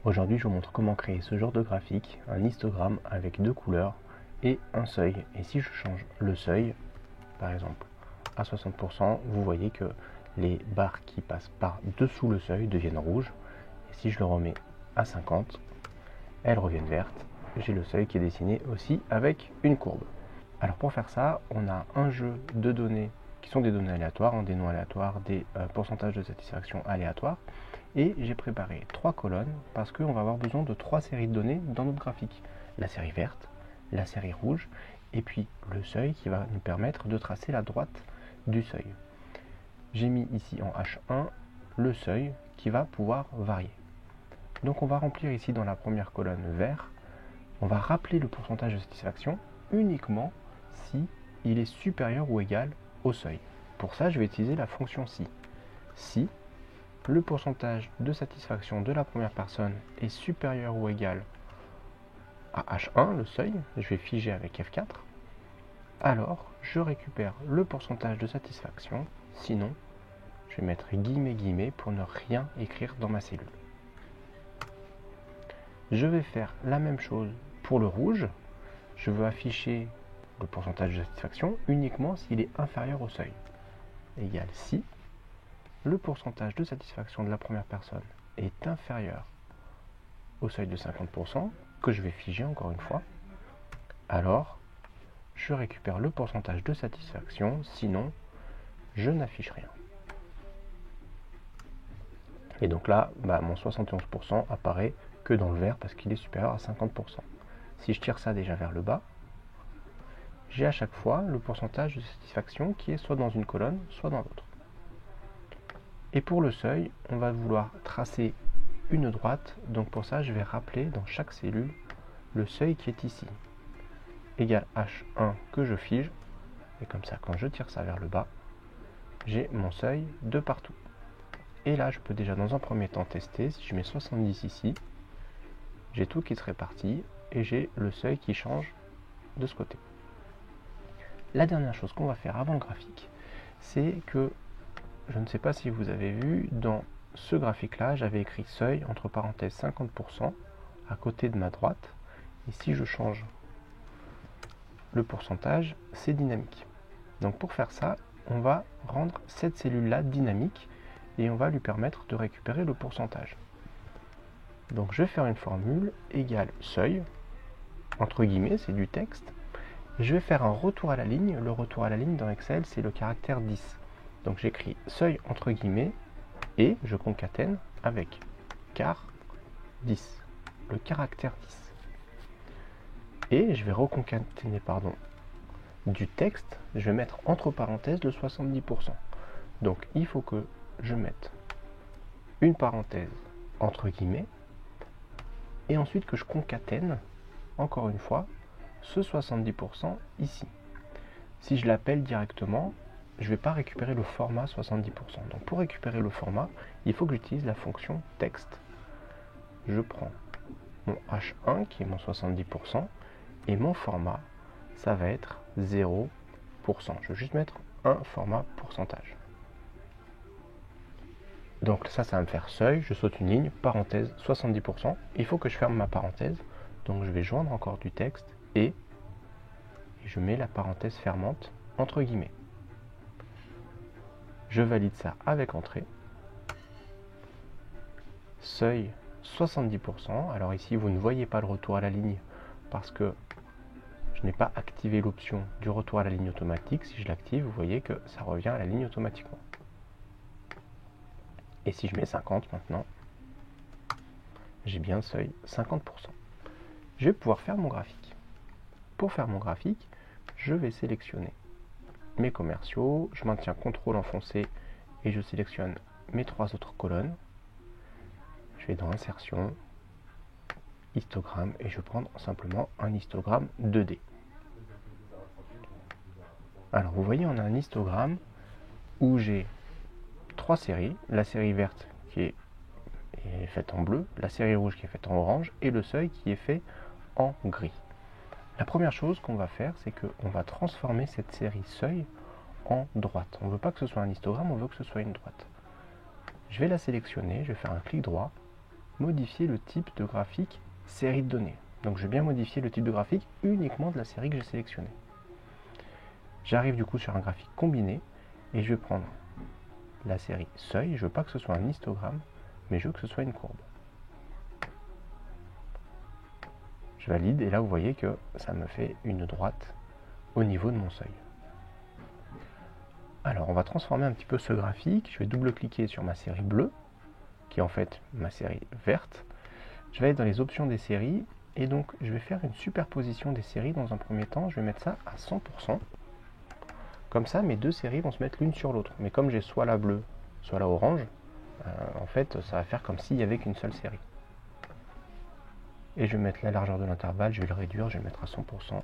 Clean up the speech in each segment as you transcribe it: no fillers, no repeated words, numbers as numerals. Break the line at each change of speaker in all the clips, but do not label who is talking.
Aujourd'hui, je vous montre comment créer ce genre de graphique, un histogramme avec deux couleurs et un seuil. Et si je change le seuil, par exemple à 60%, vous voyez que les barres qui passent par dessous le seuil deviennent rouges. Et si je le remets à 50, elles reviennent vertes. J'ai le seuil qui est dessiné aussi avec une courbe. Alors pour faire ça, on a un jeu de données qui sont des données aléatoires, des noms aléatoires, des pourcentages de satisfaction aléatoires. Et j'ai préparé 3 colonnes parce qu'on va avoir besoin de 3 séries de données dans notre graphique. La série verte, la série rouge et puis le seuil qui va nous permettre de tracer la droite du seuil. J'ai mis ici en H1 le seuil qui va pouvoir varier. Donc on va remplir ici dans la première colonne vert, on va rappeler le pourcentage de satisfaction uniquement si il est supérieur ou égal au seuil. Pour ça, je vais utiliser la fonction si le pourcentage de satisfaction de la première personne est supérieur ou égal à H1, le seuil, je vais figer avec F4, alors je récupère le pourcentage de satisfaction, sinon je vais mettre guillemets pour ne rien écrire dans ma cellule. Je vais faire la même chose pour le rouge, je veux afficher le pourcentage de satisfaction uniquement s'il est inférieur au seuil, égal si le pourcentage de satisfaction de la première personne est inférieur au seuil de 50%, que je vais figer encore une fois, alors je récupère le pourcentage de satisfaction, sinon je n'affiche rien. Et donc là, mon 71% apparaît que dans le vert parce qu'il est supérieur à 50%. Si je tire ça déjà vers le bas, j'ai à chaque fois le pourcentage de satisfaction qui est soit dans une colonne, soit dans l'autre. Et pour le seuil, on va vouloir tracer une droite, donc pour ça je vais rappeler dans chaque cellule le seuil qui est ici, égal H1 que je fige, et comme ça quand je tire ça vers le bas, j'ai mon seuil de partout. Et là je peux déjà dans un premier temps tester, si je mets 70 ici, j'ai tout qui se répartit, et j'ai le seuil qui change de ce côté. La dernière chose qu'on va faire avant le graphique, c'est que, je ne sais pas si vous avez vu, dans ce graphique-là, j'avais écrit seuil, entre parenthèses 50%, à côté de ma droite. Et si je change le pourcentage, c'est dynamique. Donc pour faire ça, on va rendre cette cellule-là dynamique et on va lui permettre de récupérer le pourcentage. Donc je vais faire une formule égale seuil, entre guillemets, c'est du texte. Je vais faire un retour à la ligne. Le retour à la ligne dans Excel, c'est le caractère 10. Donc j'écris seuil entre guillemets et je concatène avec car 10, le caractère 10. Et je vais reconcaténer du texte, je vais mettre entre parenthèses le 70%. Donc il faut que je mette une parenthèse entre guillemets et ensuite que je concatène encore une fois ce 70% ici. Si je l'appelle directement, je ne vais pas récupérer le format 70%. Donc pour récupérer le format, il faut que j'utilise la fonction texte. Je prends mon H1 qui est mon 70% et mon format, ça va être 0%. Je vais juste mettre un format pourcentage. Donc ça va me faire seuil, je saute une ligne, parenthèse 70%. Il faut que je ferme ma parenthèse, donc je vais joindre encore du texte et je mets la parenthèse fermante entre guillemets. Je valide ça avec entrée. Seuil 70%. Alors ici, vous ne voyez pas le retour à la ligne parce que je n'ai pas activé l'option du retour à la ligne automatique. Si je l'active, vous voyez que ça revient à la ligne automatiquement. Et si je mets 50 maintenant, j'ai bien seuil 50%. Je vais pouvoir faire mon graphique. Pour faire mon graphique, je vais sélectionner mes commerciaux, je maintiens CTRL enfoncé et je sélectionne mes 3 autres colonnes. Je vais dans insertion, histogramme et je vais prendre simplement un histogramme 2D. Alors vous voyez, on a un histogramme où j'ai 3 séries, la série verte qui est faite en bleu, la série rouge qui est faite en orange et le seuil qui est fait en gris. La première chose qu'on va faire, c'est qu'on va transformer cette série seuil en droite. On ne veut pas que ce soit un histogramme, on veut que ce soit une droite. Je vais la sélectionner, je vais faire un clic droit modifier le type de graphique série de données. Donc je vais bien modifier le type de graphique uniquement de la série que j'ai sélectionnée. J'arrive du coup sur un graphique combiné et je vais prendre la série seuil. Je ne veux pas que ce soit un histogramme, mais je veux que ce soit une courbe. Je valide et là vous voyez que ça me fait une droite au niveau de mon seuil. Alors on va transformer un petit peu ce graphique. Je vais double-cliquer sur ma série bleue, qui est en fait ma série verte. Je vais aller dans les options des séries et donc je vais faire une superposition des séries dans un premier temps. Je vais mettre ça à 100%. Comme ça, mes deux séries vont se mettre l'une sur l'autre. Mais comme j'ai soit la bleue, soit la orange, en fait, ça va faire comme s'il n'y avait qu'une seule série. Et je vais mettre la largeur de l'intervalle, je vais le réduire, je vais le mettre à 100%.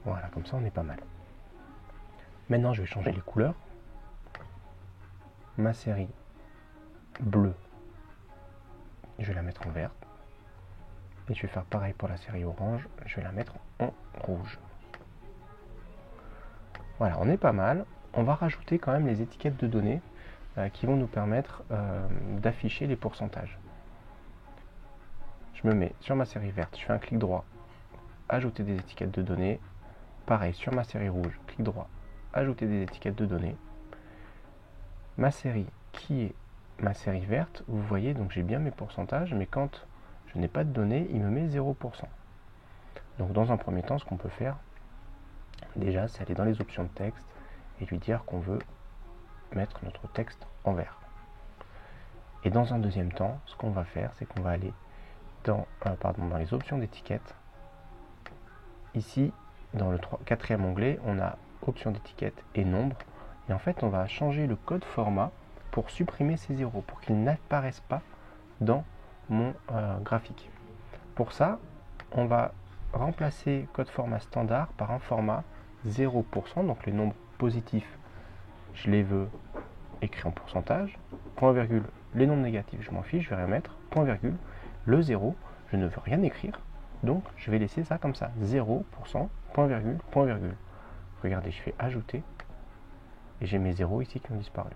Voilà, comme ça on est pas mal. Maintenant, je vais changer les couleurs. Ma série bleue, je vais la mettre en vert. Et je vais faire pareil pour la série orange, je vais la mettre en rouge. Voilà, on est pas mal. On va rajouter quand même les étiquettes de données qui vont nous permettre d'afficher les pourcentages. Je me mets sur ma série verte, je fais un clic droit, ajouter des étiquettes de données. Pareil, sur ma série rouge, clic droit, ajouter des étiquettes de données. Ma série qui est ma série verte, vous voyez, donc j'ai bien mes pourcentages, mais quand je n'ai pas de données, il me met 0%. Donc dans un premier temps, ce qu'on peut faire, déjà, c'est aller dans les options de texte et lui dire qu'on veut mettre notre texte en vert. Et dans un deuxième temps, ce qu'on va faire, c'est qu'on va aller dans les options d'étiquette. Ici, dans le quatrième onglet, on a option d'étiquette et nombre. Et en fait, on va changer le code format pour supprimer ces zéros, pour qu'ils n'apparaissent pas dans mon graphique. Pour ça, on va remplacer code format standard par un format 0%, donc les nombres positifs, je les veux écrits en pourcentage, point virgule, les nombres négatifs, je m'en fiche, je vais rien mettre, point virgule, le 0, je ne veux rien écrire, donc je vais laisser ça comme ça, 0%, point virgule, point virgule. Regardez, je fais ajouter, et j'ai mes zéros ici qui ont disparu.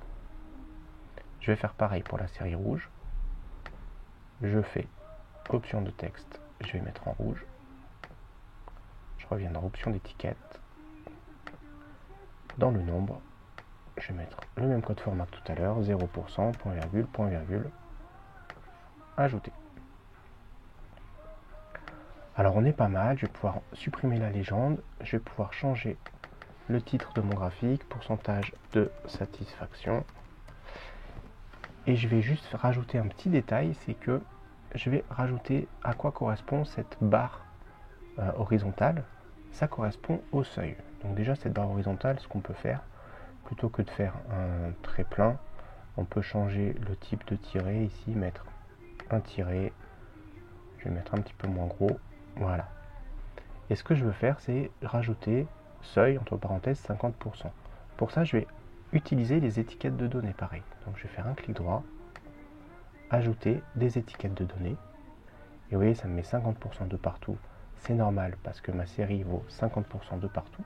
Je vais faire pareil pour la série rouge, je fais option de texte, je vais mettre en rouge, je reviens dans option d'étiquette, dans le nombre, je vais mettre le même code format que tout à l'heure, 0%, point virgule, ajouter. Alors on est pas mal, je vais pouvoir supprimer la légende, je vais pouvoir changer le titre de mon graphique, pourcentage de satisfaction. Et je vais juste rajouter un petit détail, c'est que je vais rajouter à quoi correspond cette barre horizontale. Ça correspond au seuil. Donc déjà cette barre horizontale, ce qu'on peut faire, plutôt que de faire un trait plein, on peut changer le type de tiret ici, mettre un tiret, je vais mettre un petit peu moins gros, voilà. Et ce que je veux faire, c'est rajouter seuil, entre parenthèses, 50%. Pour ça, je vais utiliser les étiquettes de données, pareil. Donc je vais faire un clic droit, ajouter des étiquettes de données, et vous voyez, ça me met 50% de partout. C'est normal, parce que ma série vaut 50% de partout.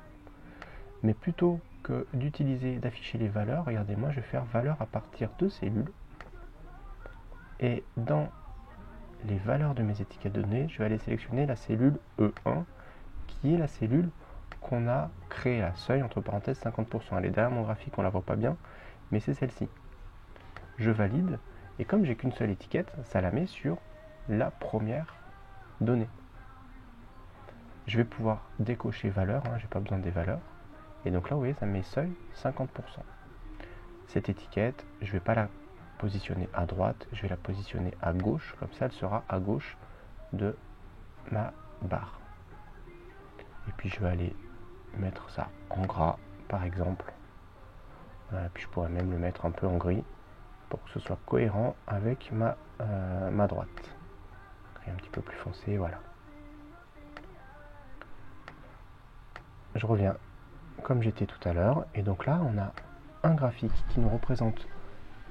Mais plutôt que d'utiliser, d'afficher les valeurs, regardez, moi je vais faire valeur à partir de cellules. Et dans les valeurs de mes étiquettes de données, je vais aller sélectionner la cellule E1, qui est la cellule qu'on a créée à seuil, entre parenthèses 50%. Elle est derrière mon graphique, on ne la voit pas bien, mais c'est celle-ci. Je valide, et comme j'ai qu'une seule étiquette, ça la met sur la première donnée. Je vais pouvoir décocher valeur, j'ai pas besoin des valeurs. Et donc là, vous voyez, ça met seuil 50%. Cette étiquette, je ne vais pas la positionner à droite, je vais la positionner à gauche, comme ça elle sera à gauche de ma barre. Et puis je vais aller mettre ça en gras, par exemple. Puis je pourrais même le mettre un peu en gris, pour que ce soit cohérent avec ma droite. Et un petit peu plus foncé, voilà. Je reviens comme j'étais tout à l'heure, et donc là on a un graphique qui nous représente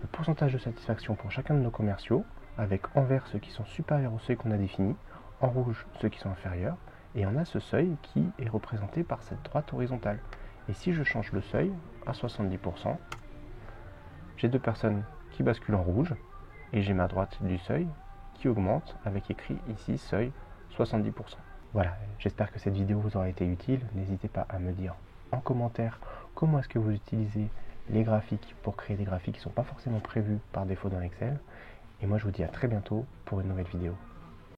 le pourcentage de satisfaction pour chacun de nos commerciaux, avec en vert ceux qui sont supérieurs au seuil qu'on a défini, en rouge ceux qui sont inférieurs, et on a ce seuil qui est représenté par cette droite horizontale. Et si je change le seuil à 70%, j'ai deux personnes qui basculent en rouge, et j'ai ma droite du seuil qui augmente avec écrit ici seuil 70%. Voilà, j'espère que cette vidéo vous aura été utile. N'hésitez pas à me dire en commentaire comment est-ce que vous utilisez les graphiques pour créer des graphiques qui ne sont pas forcément prévus par défaut dans Excel. Et moi je vous dis à très bientôt pour une nouvelle vidéo.